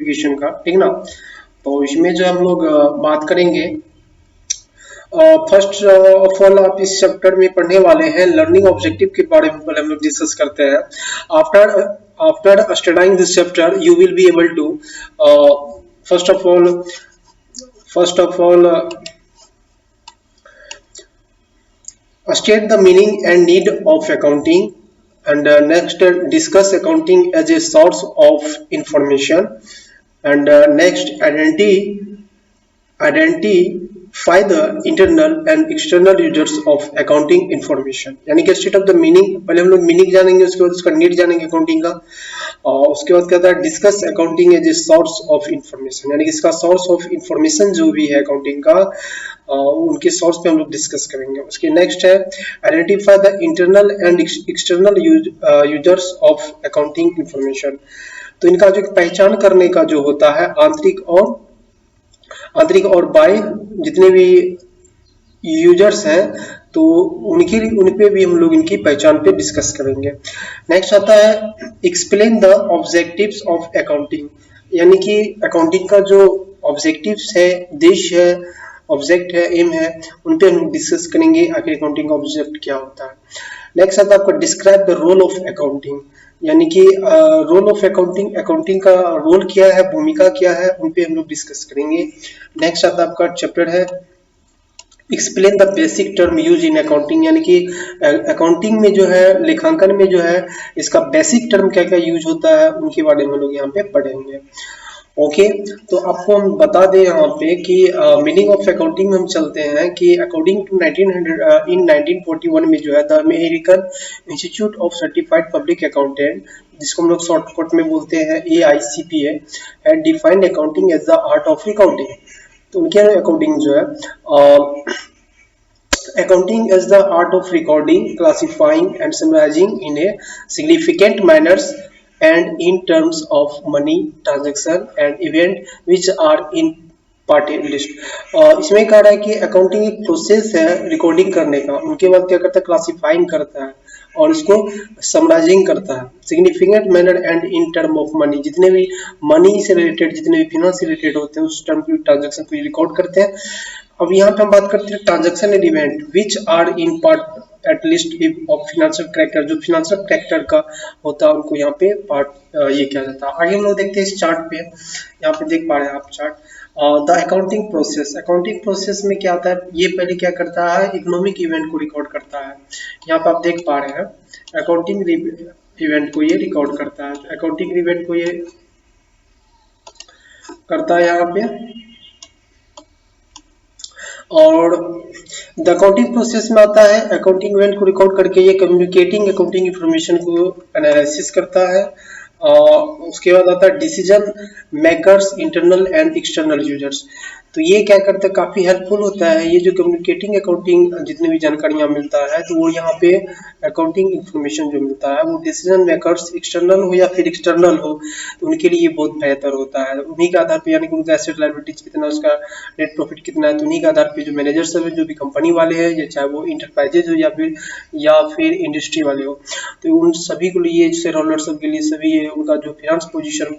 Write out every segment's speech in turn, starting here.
Classification का, ठीक ना। तो इसमें जो हम लोग बात करेंगे, फर्स्ट ऑफ ऑल आप इस चैप्टर में पढ़ने वाले हैं लर्निंग ऑब्जेक्टिव के बारे में पहले हम लोग डिस्कस करते हैं। After after studying this chapter you will be able to first of all state the meaning and need of accounting, and next discuss accounting as a source of information, and next identify the internal and external users of accounting information। यानी कि state of the meaning, पहले हम लोग meaning जानेंगे, उसके बाद उसका need जानेंगे अकाउंटिंग का, और उसके बाद कहता है discuss accounting as a source of information, यानी कि इसका सोर्स ऑफ इंफॉर्मेशन जो भी है अकाउंटिंग का, उनके सोर्स पे हम लोग डिस्कस करेंगे। उसके नेक्स्ट है identify the internal and external users of accounting information. तो इनका जो पहचान करने का जो होता है आंतरिक और बाह्य जितने भी यूजर्स हैं, तो उन पे भी हम लोग इनकी पहचान पे डिस्कस करेंगे। नेक्स्ट आता है explain the objectives of accounting, यानी कि अकाउंटिंग का जो ऑब्जेक्टिव्स है, उद्देश्य है, ऑब्जेक्ट है, एम है, उन पे हम डिस्कस करेंगे आखिर अकाउंटिंग का ऑब्जेक्ट क्या होता है। नेक्स्ट आता है आपका describe the role of accounting, यानी कि रोल ऑफ अकाउंटिंग का रोल क्या है, भूमिका क्या है, उन पे हम लोग डिस्कस करेंगे। नेक्स्ट आता है आपका चैप्टर है explain the basic term use in accounting, यानी कि अकाउंटिंग में जो है, लेखांकन में जो है, इसका बेसिक टर्म क्या क्या यूज होता है, उनके बारे में लोग यहाँ पे पढ़ेंगे। ओके तो आपको हम बता दें यहाँ पे कि मीनिंग ऑफ अकाउंटिंग में हम चलते हैं कि अकॉर्डिंग टू 1941 में जो है the American Institute of Certified Public Accountant, जिसको हम लोग शॉर्टकट में बोलते हैं AICPA, had defined accounting as the art of recording. तो उनके अकॉर्डिंग जो है accounting is the art of recording, classifying and summarising in a significant manners and in terms of money transaction and event which are in party list। इसमें कह रहा है कि accounting एक प्रोसेस है रिकॉर्डिंग करने का, उनके बाद क्या करता है क्लासिफाइंग करता है और इसको समराइजिंग करता है, significant manner and in term of money, जितने भी मनी से रिलेटेड, जितने भी फाइनेंस से रिलेटेड होते हैं उस टर्म की ट्रांजेक्शन को रिकॉर्ड करते हैं। अब यहाँ पे हम बात करते हैं transaction and event which are in part at least of financial character, जो फाइनेंशियल कैरेक्टर का होता है उनको यहाँ पे पार्ट ये किया जाता है। आगे हम लोग देखते हैं इस चार्ट पे, यहाँ पे देख पा रहे हैं आप chart, the accounting process. Accounting process में क्या होता है, ये पहले क्या करता है, इकोनॉमिक इवेंट को रिकॉर्ड करता है। यहाँ पे आप देख पा रहे हैं अकाउंटिंग इवेंट को ये रिकॉर्ड करता है, अकाउंटिंग इवेंट को ये करता है यहाँ पे। और द अकाउंटिंग प्रोसेस में आता है अकाउंटिंग इवेंट को रिकॉर्ड करके ये कम्युनिकेटिंग अकाउंटिंग इंफॉर्मेशन को एनालिसिस करता है। उसके बाद आता है decision makers, internal and external users. तो ये क्या करता है, काफी हेल्पफुल होता है ये जो कम्युनिकेटिंग अकाउंटिंग जितने भी जानकारियां मिलता है, तो वो यहाँ पे अकाउंटिंग इंफॉर्मेशन जो मिलता है वो डिसीजन मेकर्स एक्सटर्नल हो या फिर एक्सटर्नल हो, तो उनके लिए ये बहुत बेहतर होता है। उन्हीं के आधार पे, यानी कि उनका एसेट लायबिलिटीज कितना, उसका नेट प्रॉफिट कितना है, तो उन्हीं के आधार पे जो मैनेजर सब है, जो भी कंपनी वाले हैं, या चाहे वो इंटरप्राइजेज हो या फिर इंडस्ट्री वाले हो, तो उन सभी के लिए, शेयर होल्डर सब के लिए, सभी उनका जो फाइनेंस पोजीशन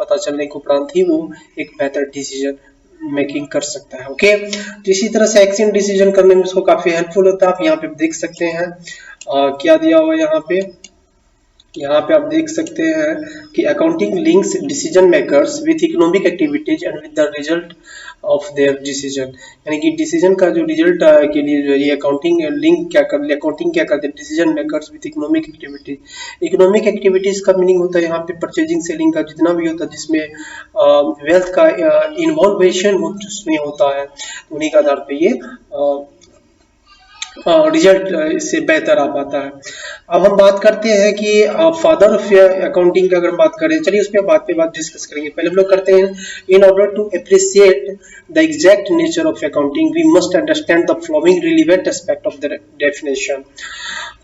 पता चलने के उपरांत ही वो एक बेहतर डिसीजन मेकिंग कर सकता है। ओके तो इसी तरह से एक्शन डिसीजन करने में उसको काफी हेल्पफुल होता है। आप यहाँ पे देख सकते हैं क्या दिया हुआ है यहाँ पे आप देख सकते हैं कि accounting links decision makers with economic activities and with the result of their decision, यानी कि डिसीजन का जो रिजल्ट के लिए जो ये अकाउंटिंग लिंक अकाउंटिंग क्या करते हैं, decision makers with economic activities. Economic activities का मीनिंग होता है यहाँ पे परचेजिंग सेलिंग का जितना भी होता है, जिसमें वेल्थ का इन्वॉल्वेशन उसमें होता है, उन्हीं के आधार पे ये रिजल्ट इससे बेहतर आ पाता है। अब हम बात करते हैं कि फादर ऑफ अकाउंटिंग की अगर बात करें, चलिए उस पर बात डिस्कस करेंगे। पहले हम लोग करते हैं in order to appreciate the exact nature of accounting we must understand the following relevant aspect of the definition.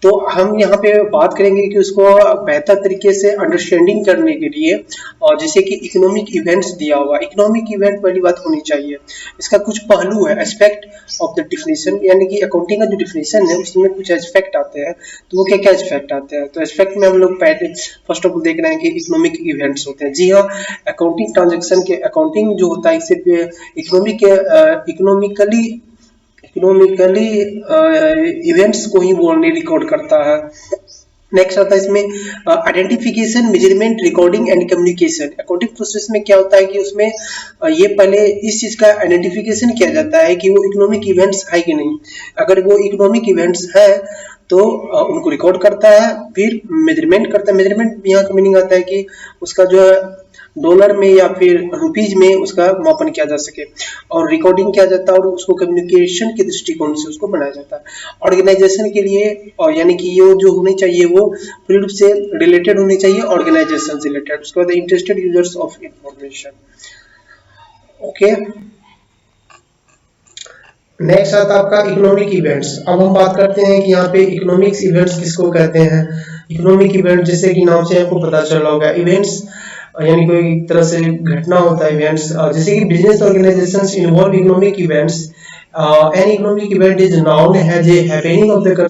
तो हम यहाँ पे बात करेंगे कि उसको बेहतर तरीके से अंडरस्टैंडिंग करने के लिए, और जैसे कि इकोनॉमिक इवेंट्स दिया हुआ, इकोनॉमिक इवेंट पहली बात होनी चाहिए, इसका कुछ पहलू है एस्पेक्ट ऑफ द डेफिनेशन, यानी कि अकाउंटिंग का जो डिफिनेशन है उसमें कुछ एस्पेक्ट आते हैं, तो वो क्या क्या एस्पेक्ट आते हैं। तो एस्पेक्ट में हम लोग पहले फर्स्ट ऑफ ऑल देख रहे हैं कि इकोनॉमिक इवेंट्स होते हैं। जी हाँ, अकाउंटिंग ट्रांजेक्शन के अकाउंटिंग जो होता है इससे इकोनॉमिकली इवेंट्स को ही बोलने रिकॉर्ड करता है। नेक्स्ट आता है इसमें identification, measurement, recording and communication. Accounting process में क्या होता है कि उसमें ये पहले इस चीज का आइडेंटिफिकेशन किया जाता है कि वो इकोनॉमिक इवेंट्स है कि नहीं। अगर वो इकोनॉमिक इवेंट्स है तो उनको रिकॉर्ड करता है, फिर मेजरमेंट करता है। मेजरमेंट यहाँ का मीनिंग आता है कि उसका जो है डॉलर में या फिर रुपीज में उसका मापन किया जा सके, और रिकॉर्डिंग किया जाता है और उसको कम्युनिकेशन के दृष्टिकोण से उसको बनाया जाता है। ऑर्गेनाइजेशन के लिए, और यानी कि ये जो होनी चाहिए वो पूरी रूप से रिलेटेड होनी चाहिए ऑर्गेनाइजेशन से रिलेटेड। उसके बाद interested users of information. Okay, next आता है आपका इकोनॉमिक इवेंट्स। अब हम बात करते हैं कि यहाँ पे इकोनॉमिक्स इवेंट्स किसको कहते हैं। इकोनॉमिक इवेंट जैसे कि नाम से आपको पता चला होगा, इवेंट्स यानी कोई तरह से घटना होता है। इवेंट्स जैसे कि business organisations involve economic events. An economic event is known as a happening of the